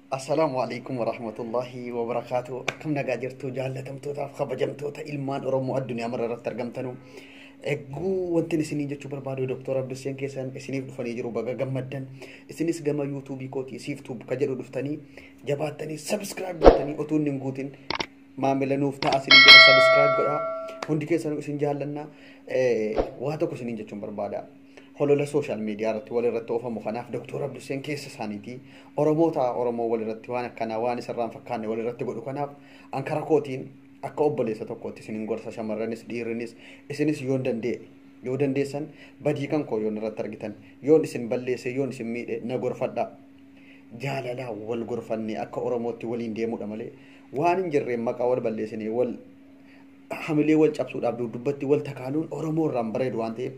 السلام عليكم ورحمة الله وبركاته. كم نجاجرتو جالتم توتا خبجمتو تا إلمان أرمو الدنيا مرة ترجمتنو. إجو وانتني سنين جت شو بربادو دكتور عبد السين كيسان سنين دفني جرو بقى جمدن سنين سجما يوتيوب كوتي سيفتوب كجرو دفتني جباتني سبسكرايب دفتني أتون نمجوتين ما ملنوف تأسين جرا سبسكرايب قرا هندي كيسان كسين جالنا وهذا كسنين جت شو بربادا هلو سوشيال ميديا رت ولا رت أوفا مخناف دكتور عبد السين كيس سانيتي أورمو ولا رت وانا كنا وانا سرّان فكان ولا رت قولوا كناف أنكر كوتين akka obboleessa tokkotti isinin gorsa shamarranis dhiirrinis isinis yoo dandeessan badii kan koo yoon irratti argitan yoon isin balleesse yoon isin miidhe na gorfadha jaalala wal gorfanne akka oromootti waliin deemudha malee waan hin jirreen maqaa wal balleessine wal hamilee wal cabsuudhaaf dubbatti wal takaaluun oromoo irraan bareedu waan ta'eef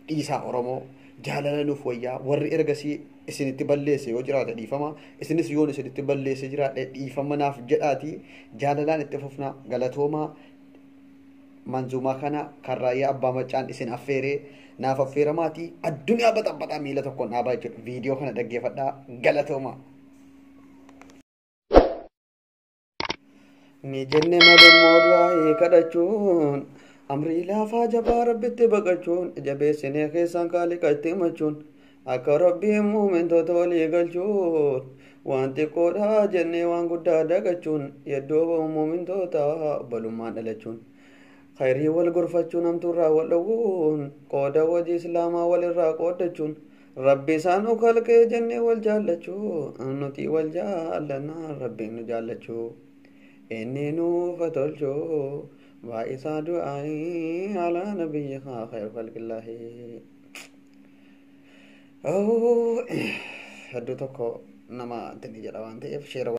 dhiisaa oromoo jaalala nuuf wayyaa warri ergasii isinitti balleesse yoo jiraate dhiifama isinis yoon isinitti balleesse jiraate dhiifama naaf jedhaati jaalalaan itti fufna galatoomaa manzumaa kana karraayyaa abbaa macaan isin affeeree naaf affeeramaati addunyaa baxabbaxaa miila tokkoon dhaabaa jechuudha viidiyoo kana dhaggeeffadhaa galatoomaa. ni jenne malee waa'ee kadhachuun amrii laafaa jabaa rabbitti baqachuun jabeessinee keessaan kaaliqa itti himachuun akka rabbiin muumintoota walii galchuun waan xiqqoodhaa jennee waan guddaa dagachuun yeddoo muumintoota balummaan dhalachuun khayrii wal gorfachuun hamtuurraa wal dhowwuun qooda hojii islaamaa walirraa qoodachuun rabbi isaan kalqee jennee wal jaallachuu nuti wal jaallannaa rabbiin nu jaallachuu inni nuuf tolchuu baay'isaa du'aanii alaa nabiyyihaa khayru khalqillaahi. hedduu tokko nama antini jedha waan ta'eef sheera